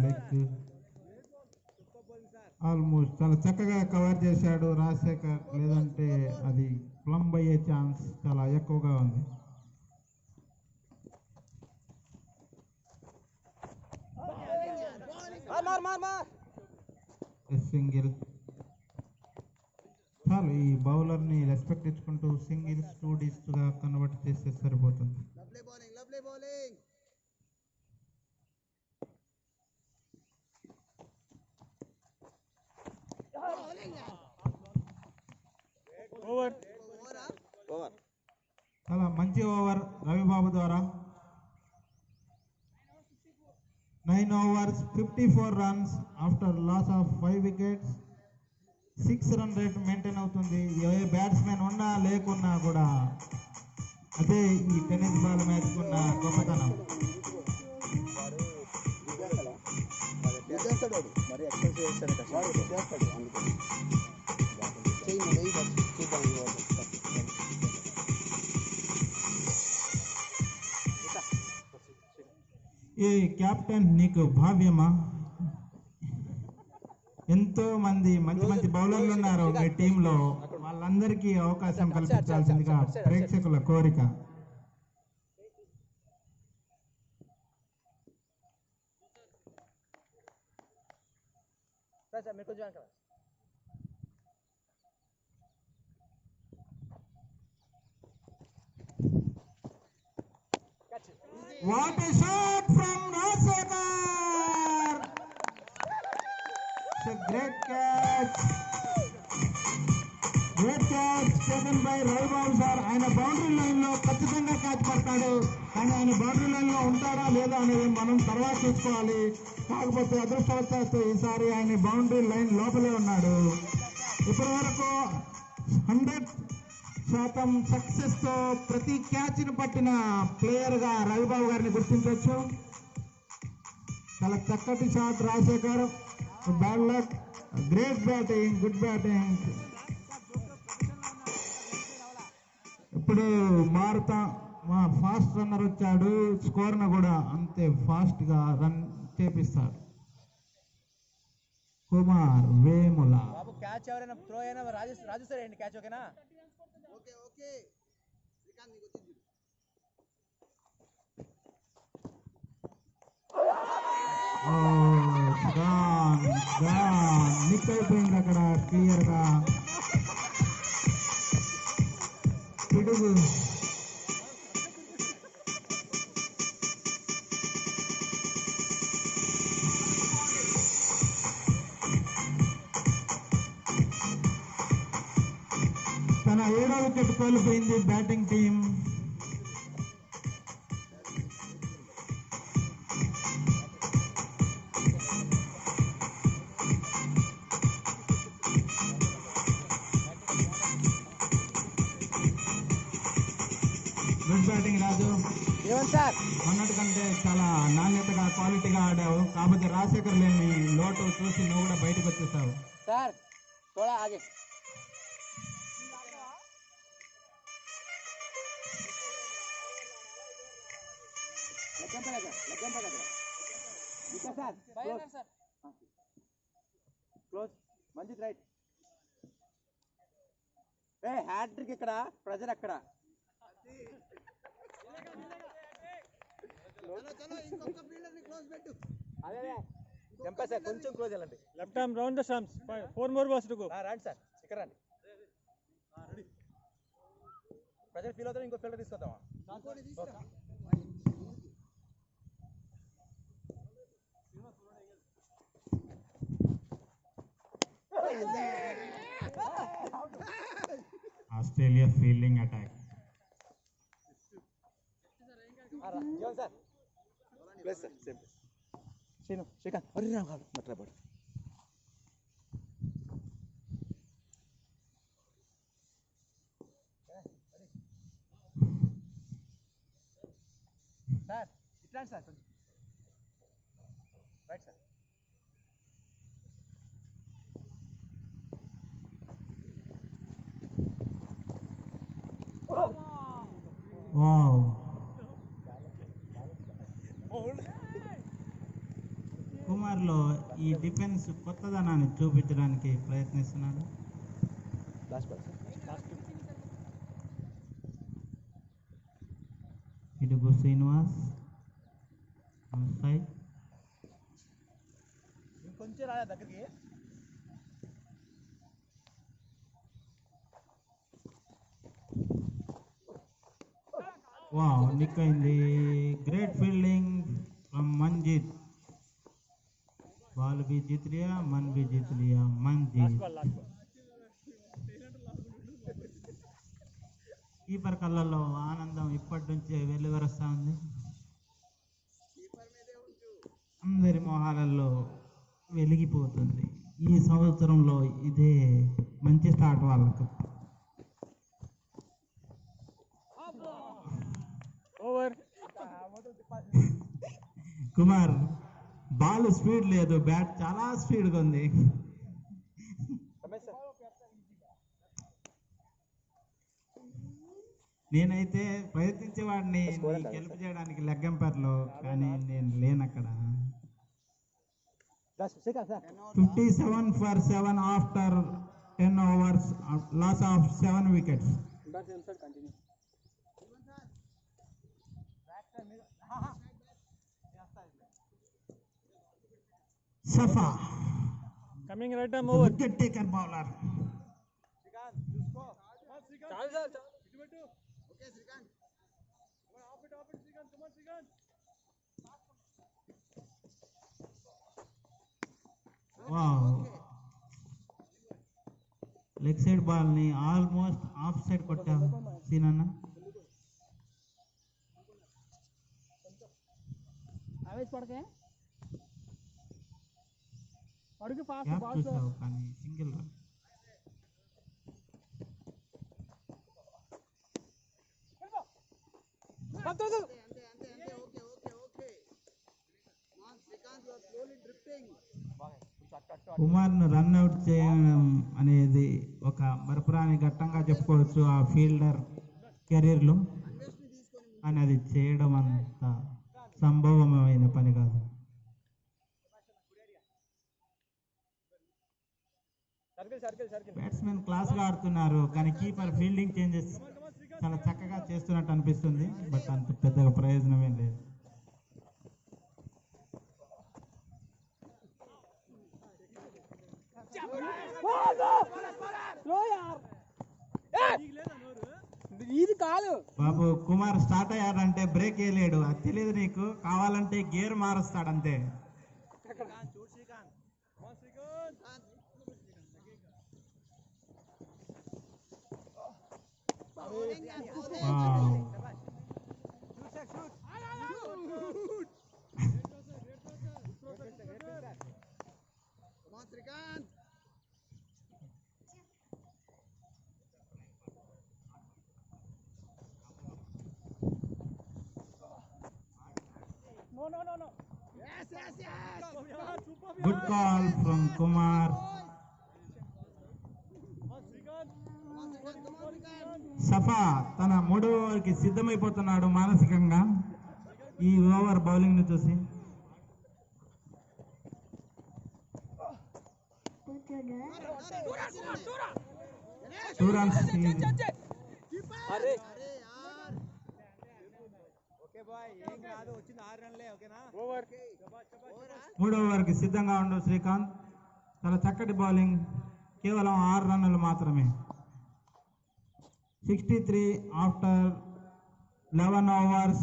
Leg almost చాలా చక్కగా కవర్ చేశాడు రాజశేఖర్. లేదంటే అది ప్లంబ్ అయ్యే ఛాన్స్ చాలా ఎక్కువగా ఉంది. సింగిల్. చాలు ఈ బౌలర్ని రెస్పెక్ట్ ఇచ్చుకుంటూ సింగిల్స్ 2 డీస్గా కన్వర్ట్ చేస్తే సరిపోతుంది.
Lovely bowling
over.
చాలా మంచి ఓవర్ రవిబాబు ద్వారా. 9 overs 54 runs after loss of 5 wickets. 6 run rate maintain అవుతుంది. ఏ బ్యాట్స్మెన్ ఉన్నా లేకున్నా కూడా అదే ఈ టెన్నిస్ బాల్ మ్యాచ్ ఉన్న గొప్పతనం.
మరి ఎక్సర్సైజ్ చేస్తాడు
ఈ కెప్టెన్ నీకు భావ్యమా? ఎంతో మంది మంచి మంచి బౌలర్లు ఉన్నారు మీ టీంలో. వాళ్ళందరికీ అవకాశం కల్పించాల్సిందిగా ప్రేక్షకుల కోరిక.
సార్ మీరు కొంచెం వెనకాల.
What a shot from Rajsekhar! It's a great catch. Great catch taken by Ravibabu sir. ఆయన బౌండరీ లైన్ లో ఖచ్చితంగా క్యాచ్ పడతాడు. కానీ ఆయన బౌండరీ లైన్ లో ఉంటాడా లేదా అనేది మనం తర్వాత చూసుకోవాలి. కాకపోతే అదృష్టవశాత్తు ఈసారి ఆయన బౌండరీ లైన్ లోపలే ఉన్నాడు. ఇప్పటి వరకు 100% సక్సెస్ తో ప్రతి క్యాచ్ ని పట్టిన ప్లేయర్ గా రవిబాబు గారిని గుర్తించవచ్చు. చాలా చక్కటి shot Rajasekhar. Bad luck, great batting, good batting. ఇప్పుడు మారుతా ఫాస్ట్ రన్నర్ వచ్చాడు. స్కోర్ ను కూడా అంతే ఫాస్ట్ గా రన్ చేపిస్తాడు. కుమార్ వేముల.
బాబు క్యాచ్ ఎవరైనా త్రో అయినా రాజు సార్ అండి క్యాచ్. ఓకేనా?
ఓకే శ్రీకాంత్
అయిపోయింది అక్కడ క్లియర్గా. పిడుగు తన 7వ వికెట్ కోల్పోయింది బ్యాటింగ్ టీం. గుడ్ బ్యాటింగ్ రాజు.
ఏమని సార్
మొన్నటి కంటే చాలా నాణ్యతగా క్వాలిటీగా ఆడావు. కాకపోతే రాజశేఖర్ లేని లోటు చూసి నువ్వు కూడా బయటకు వచ్చేసావు.
సార్ थोड़ा आगे लगन पे लगा ठीक है सर क्लोज मंजित రైట్ ఏ హ్యాట్రిక్ ఇక్కడ ప్రెజర్ అక్కడ
చలో చలో ఇంకొక ఫీల్డర్ ని క్లోజ్ పెట్టు.
అదే జంపా సార్ కొంచెం క్లోజ్ వెళ్ళండి.
Left arm round the stumps 4 more balls to go.
రండి సార్ ఇక్కడ రండి. ప్రెజర్ ఫీల్ అవుతారు. ఇంకో ఫీల్డర్ తీసుకొద్దామా?
ఇంకోటి తీసుకురా.
Australia fielding attack.
Jeevan sir place sir same Srinu Srikanth అరే రామ్ కాదు మట్రాబడు సార్ ఇట్లా సార్ కొంచెం రైట్ సార్
వావ్, కుమార్లో ఈ డిఫెన్స్ కొత్తదనాన్ని చూపించడానికి ప్రయత్నిస్తున్నాడు.
లాస్ట్ బాల్ సార్
ఇడుగు శ్రీనివాస్ సైడ్.
ఇంకొంచెం రాదా దగ్గరికి.
వావ్, నిక్ అయింది. Great fielding from Manjit. Ball भी जीत लिया, मन भी जीत लिया मंजीत.
లాస్ట్ బాల్
కీపర్ కళ్ళల్లో ఆనందం ఇప్పటి నుంచే వెలువరుస్తా ఉంది. అందరి మొహాలలో వెలిగిపోతుంది. ఈ సంవత్సరంలో ఇదే మంచి స్టార్ట్ వాళ్ళకు.
ఓవర్.
కుమార్, బాల్ స్పీడ్ లేదు, బ్యాట్ చాలా స్పీడ్గా ఉంది.
రమేష్ సార్
నేనైతే ప్రయత్నించేవాడిని గెలుపు చేయడానికి లెగ్ ఎంపైర్లో, కానీ నేను లేను అక్కడ.
Last Srikanth sir
57 for 7 after 10 overs, loss of 7 wickets.
Continue
Safa,
coming right arm
the
over.
wicket taker bowler.
Srikanth చూసుకో
చాలు sir
okay Srikanth.
Wow, leg side ball ని ఆల్మోస్ట్ ఆఫ్ సైడ్ కొట్టావు సీనన్న.
ఆవేశ పడకే అడుగు ఫాస్ట్
క్యాప్
బాల్
చూసావు కానీ సింగిల్ రన్.
అంతే అంతే అంతే అంతే okay okay okay. Srikanth you are slowly drifting.
కుమార్ను రన్అట్ చేయడం అనేది ఒక మరపురాని ఘట్టంగా చెప్పుకోవచ్చు ఆ ఫీల్డర్ కెరీర్లో.
అన్వేషణ తీసుకొని
కానీ అది చేయడం అంత సంభవమైన పని కాదు.
సర్కిల్ సర్కిల్ సర్కిల్
బ్యాట్స్మెన్ క్లాస్గా ఆడుతున్నారు, కానీ కీపర్ ఫీల్డింగ్ చేంజెస్ చాలా చక్కగా చేస్తున్నట్టు అనిపిస్తుంది. బట్ అంత పెద్దగా ప్రయోజనమే లేదు.
స్లో యార్ ఇది కాదు
బాబు కుమార్ స్టార్ట్ అయ్యాడంటే బ్రేక్ వేయలేడు, అది తెలియదు నీకు. కావాలంటే gear మారుస్తాడంతే. Wow.
Come on, Srikanth.
No.
Yes.
Good call from Kumar. సఫా తన 3వ ఓవర్కి సిద్ధమైపోతున్నాడు మానసికంగా ఈ ఓవర్ బౌలింగ్ ని చూసి. 2 runs.
అరే ఓకే బాయ్, ఏం కాదు, వచ్చింది 6 రన్లే. ఓకేనా? ఓవర్.
3వ ఓవర్కి సిద్ధంగా ఉండు శ్రీకాంత్. చాలా చక్కటి బౌలింగ్, కేవలం 6 రన్నులు మాత్రమే. 63 ఆఫ్టర్ 11 overs,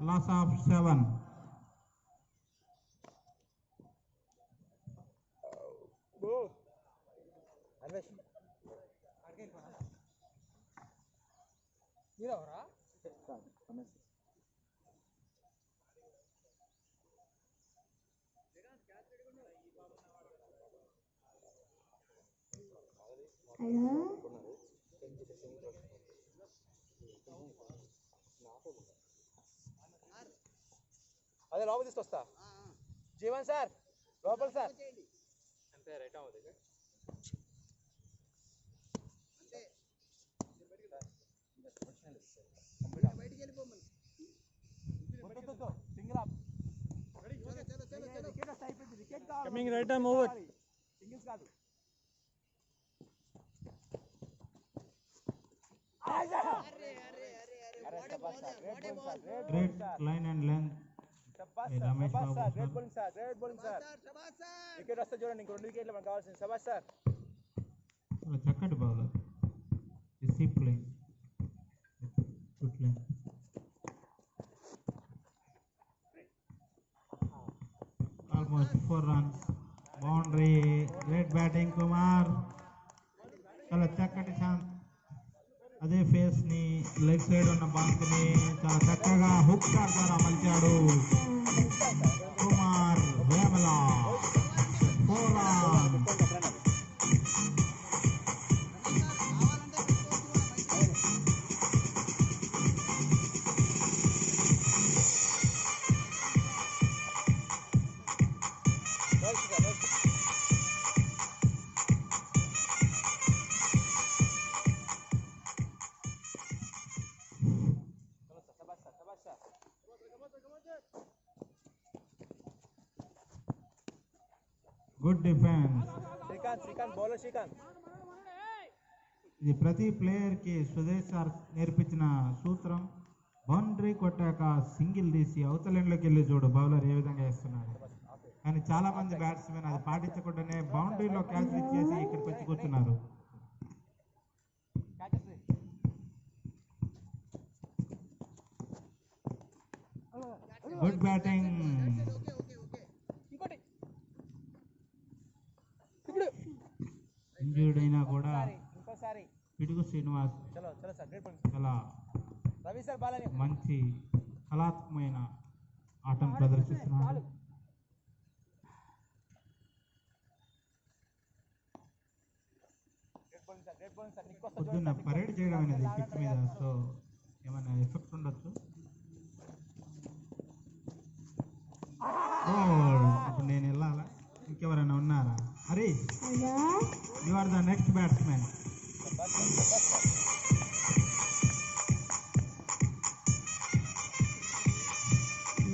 loss of 7.
అదే లోపల తీసుకొస్తా. జీవన్ సార్ లోపల సార్. అంతే రైట్ అవ్వదు.
బయటికి వెళ్ళిపోమని.
Single up.
Coming right time over.
Singles కాదు.
Great line and length. Ramesh Babu sir.
Great bowling sir, great bowling sir. Wicket వస్తే చూడండి, ఇంకో 2 వికెట్లు మనకు కావాల్సింది. శభాష్ సార్.
చాలా చక్కటి bowler. Discipline, good line. Almost 4 runs. Boundary. Great batting Kumar. చాలా చక్కటి ఛాన్స్. అదే ఫేస్ ని లెగ్ సైడ్ ఉన్న బంక్ ని చాలా చక్కగా హుక్ షాట్ ద్వారా మలిచాడు Kumar Vemala. 4 runs. Good defence.
Srikanth bowler Srikanth.
ఇది ప్రతి ప్లేయర్ కి సుదేశ్ సార్ నేర్పించిన సూత్రం. బౌండరీ కొట్టాక సింగిల్ తీసి అవతలెండ్లోకి వెళ్ళి చూడు బౌలర్ ఏ విధంగా వేస్తున్నాడు. కానీ చాలా మంది బ్యాట్స్మెన్ అది పాటించకుండానే బౌండరీలో క్యాచ్ ఇచ్చేసి ఇక్కడికి వచ్చి కూర్చున్నారు. Good batting. ఇంజూర్డ్ అయినా కూడా
ఇంకోసారి
పిడుగు శ్రీనివాస్
చలో సార్, గ్రేట్ బౌలింగ్.
చాలా
రవి సార్ బాలని
మంచి కళాత్మకమైన ఆటను ప్రదర్శిస్తున్నాడు.
Great bowling sir. నీకు వస్తా
పొద్దున్న పరేడ్ చేయడం అనేది పిచ్ మీద, సో ఏమైనా ఎఫెక్ట్ ఉండొచ్చు. ఇప్పుడు నేను వెళ్ళాలా, ఇంకెవరైనా ఉన్నారా? Hari, you are the next batsmen.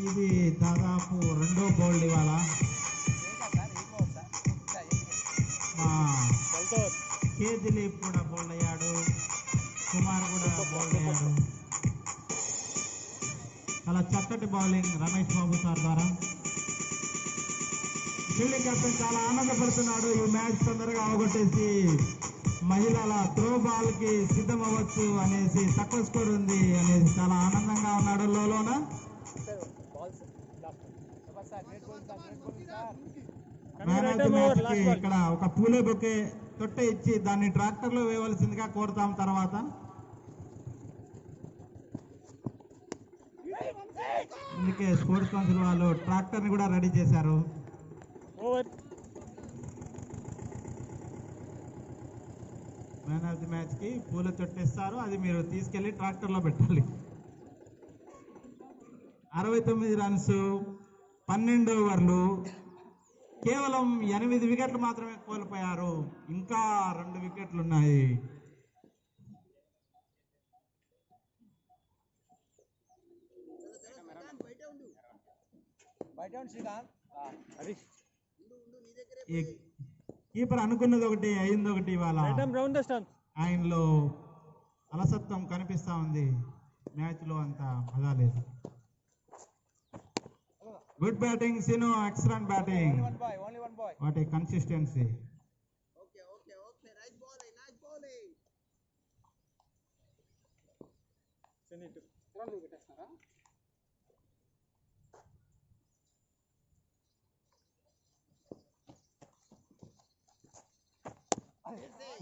ఇది దాదాపు 2వ బౌల్డ్ ఇవాళ. కే దిలీప్ కూడా బౌల్డ్ అయ్యాడు, కుమార్ కూడా బౌల్డ్ అయ్యాడు. చాలా చక్కటి బౌలింగ్ రమేష్ బాబు సార్ ద్వారా. ఫీల్డింగ్ కెప్టెన్ చాలా ఆనందపడుతున్నాడు ఈ మ్యాచ్ తొందరగా అవగొట్టేసి మహిళల త్రో బాల్ కి సిద్ధం అవ్వచ్చు అనేసి తక్కువ స్కోర్ ఉంది అనేసి చాలా ఆనందంగా ఉన్నాడు లోన. మ్యాన్ ఆఫ్ ది మ్యాచ్ కి ఇక్కడ ఒక పూలే బొకే తొట్టె ఇచ్చి దాన్ని ట్రాక్టర్ లో వేయవలసిందిగా కోరుతాం. తర్వాత అందుకే స్పోర్ట్స్ కౌన్సిల్ వాళ్ళు ట్రాక్టర్ ని కూడా రెడీ చేశారు.
Over.
Man of the match కి పూల తొట్టిస్తారు, అది మీరు తీసుకెళ్లి ట్రాక్టర్ లో పెట్టాలి. 69 రన్స్, 12 ఓవర్లు, కేవలం 8 వికెట్లు మాత్రమే కోల్పోయారు. ఇంకా 2 వికెట్లు ఉన్నాయి. ఈ కీపర్ అనుకున్నది ఒకటి అయింది ఒకటి. ఇవాళ ఆయనలో అలసత్వం కనిపిస్తా ఉంది. మ్యాచ్ లో అంత మజా లేదు. Good batting Seenu, excellent batting. What a consistency.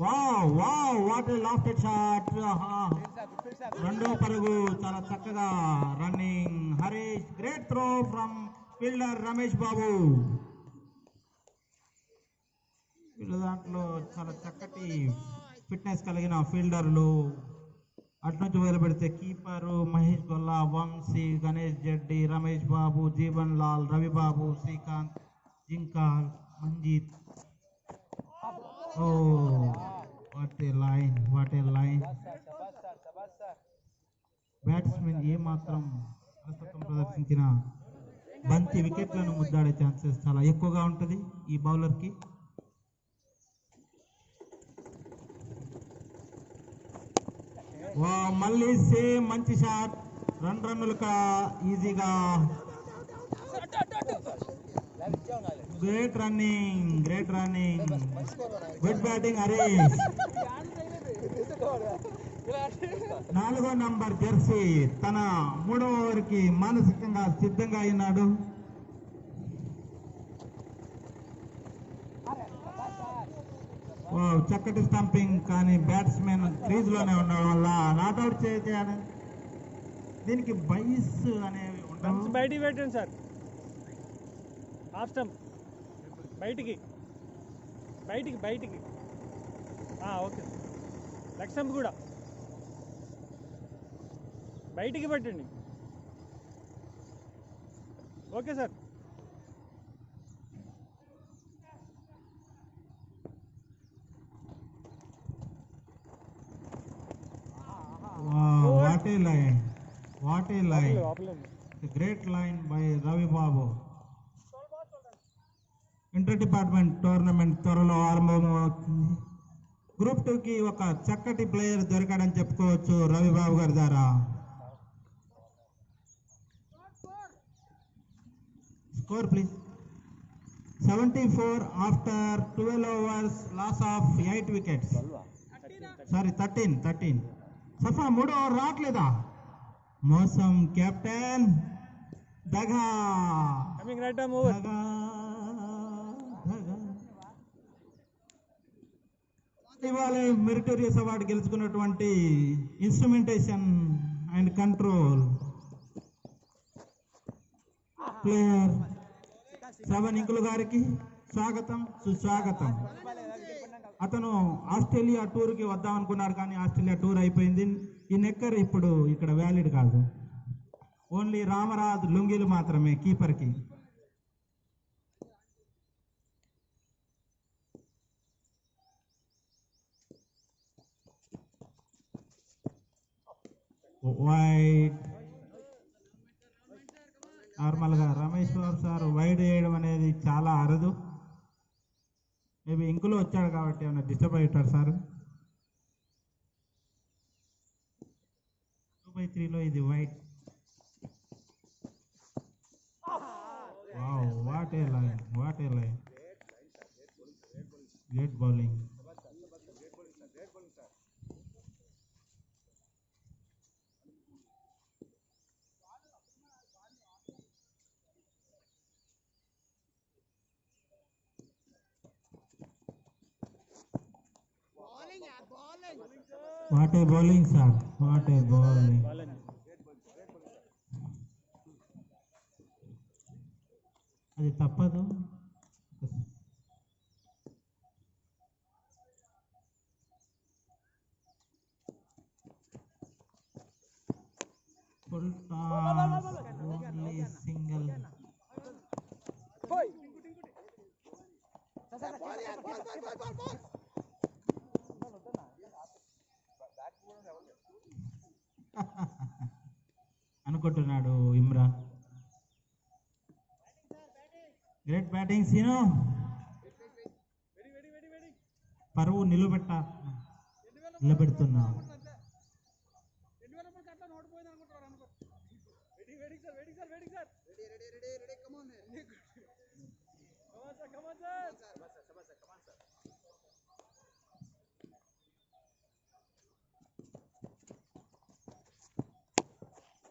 Wow wow what a lofted shot. రెండో పరుగు చాలా చక్కగా running Harish. Great throw from fielder Ramesh Babu. వీళ్ళ దాంట్లో చాలా చక్కటి ఫిట్నెస్ కలిగిన ఫీల్డర్లు. అటు నుంచి మొదలు పెడితే keeper Mahesh Golla, Vamshi, Ganesh Jaddi, Ramesh Babu, Jeevan Lal, Ravibabu, Srikanth, Jinkal, Manjeet. Oh what a line, what a line. Batsmen ఏమాత్రం అలసత్వం ప్రదర్శించిన బంతి వికెట్లను ముద్దాడే ఛాన్సెస్ చాలా ఎక్కువగా ఉంటుంది ఈ బౌలర్కి. మళ్ళీ సేమ్ మంచి షాట్. 2 రన్నులుగా ఈజీగా. Great running, great running, good batting Harish. 4వ నంబర్ జెర్సీ తన 3వ ఓవర్కి మానసికంగా సిద్ధంగా అయినాడు. చక్కటి స్టంపింగ్, కానీ బ్యాట్స్మెన్ క్రీజ్ లోనే ఉండడం వల్ల నాట్అవుట్ చేయాలి. దీనికి బైస్ అనేవి ఉండవు.
బయటికి పెట్టండి సార్. హాఫ్ స్టంప్ బయటికి బయటికి బయటికి. ఓకే. లెగ్ స్టంప్ కూడా బయటికి పెట్టండి. Okay sir.
What a line, what a line. A great line by Ravi Babu. Inter department tournament త్వరలో ఆరంభమవుతుంది. గ్రూప్ 2కి ఒక చక్కటి ప్లేయర్ దొరికాడని చెప్పుకోవచ్చు రవిబాబు గారి ద్వారా. Score please. 74 after 12 overs, loss of 8 wickets. Sorry 13. సఫా 3వ ఓవర్ రావట్లేదా? మోసం కెప్టెన్. దగా దగా. ఇవాళ మెరిటోరియస్ అవార్డు గెలుచుకున్నటువంటి instrumentation and control player Shravan ఇంకులు గారికి స్వాగతం, సుస్వాగతం. అతను ఆస్ట్రేలియా టూర్కి వద్దాం అనుకున్నాడు, కానీ ఆస్ట్రేలియా టూర్ అయిపోయింది. ఈ నెక్కర్ ఇప్పుడు ఇక్కడ వ్యాలిడ్ కాదు. ఓన్లీ రామరాజ్ లుంగీలు మాత్రమే కీపర్కి. వైడ్. నార్మల్గా రమేష్ బాబు సార్ వైడ్ వేయడం అనేది చాలా అరుదు. మేబీ ఇంకులో వచ్చాడు కాబట్టి ఏమైనా డిస్టర్బ్ అయ్యారు సార్. 2/3లో ఇది wide. Wow what What a line. What a line. Great bowling.
Bowling, yeah, bowling.
What a bowling, sir. What a bowling.
వాళ్ళని
అది తప్పదు. Full toss, only single.
Ball, yeah, ball.
అనుకుంటున్నాడు ఇమ్రాన్. Great batting Seenu. పరువు నిలబెడుతున్నావు.
Ready, come on, man.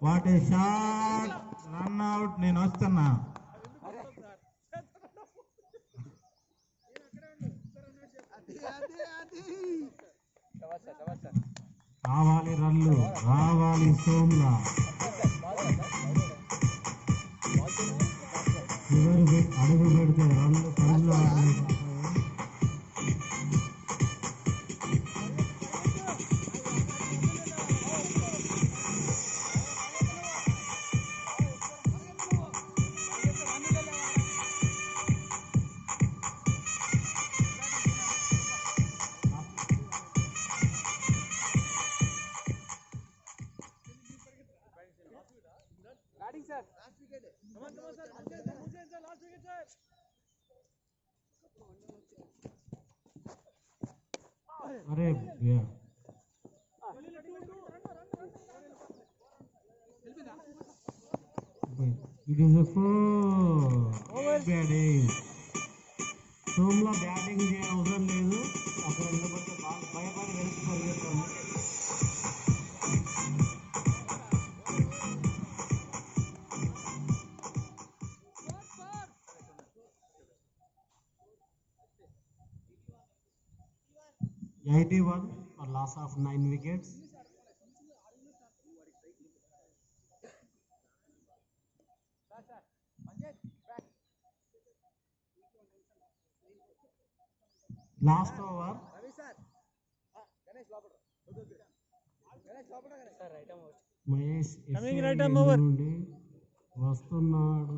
What a shot. Run out. నేను వస్తున్నా. రావాలి రన్లు, రావాలి సోమ్లా. చివరి అడుగు పెడితే రన్లు కళ్ళు ఆడలేకపోయాయి.
Batting, sir.
Last wicket.
Come on, sir. Hussain, sir. Last wicket, sir.
అరే it is batting. Somla batting చేయ అవసరం లేదు. అక్కడ నిలబడితే బాల్ భయపడి వెనక్కి పరిగెత్తాము. for loss of 9 wickets. Last over. Mahesh నుండి వస్తున్నాడు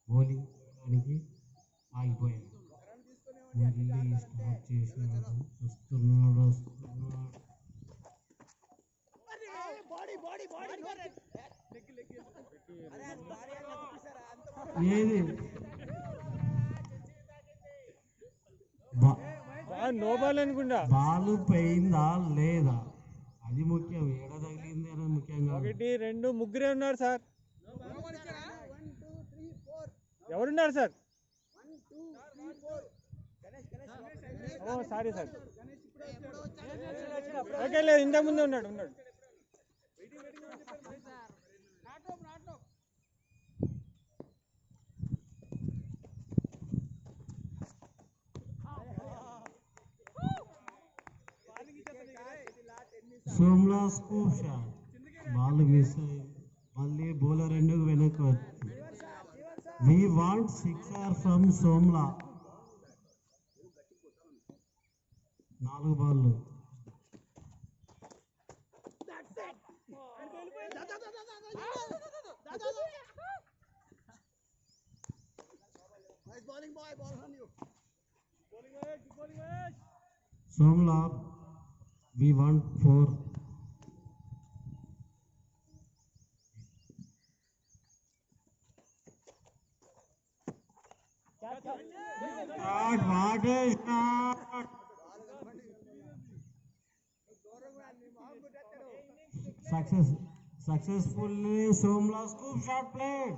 బౌలింగ్ దానికి ఆగిపోయాడు. మళ్ళీ స్టార్ట్ చేసినాడు. వస్తున్నాడు ఏది
నో బాల్ అనుకుంటా.
బాలు పోయిందా లేదా అది ముఖ్యం. ఏడ తగిలింది అనేది ముఖ్యంగా.
1 2 ముగ్గురే ఉన్నారు సార్. ఎవరున్నారు sir? Oh sorry sir. Okay లేదు, ఇంతకు ముందే ఉన్నాడు.
Somla scoop shot. Ball miss అయ్యి మళ్ళీ బౌలర్ ఎందుకు వెనక్కి వచ్చి. We want sixer from Somla. 4 బాళ్ళు. Somla we want 4. What a shot. Successfully Somla scoop shot played.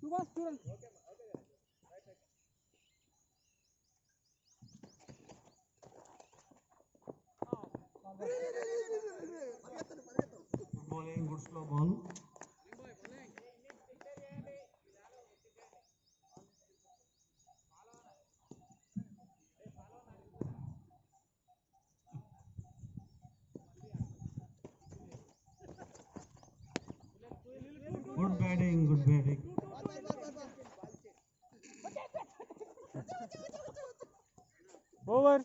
Subhash చూడండి.
bowling, good slow ball. Good batting, good batting.
Over.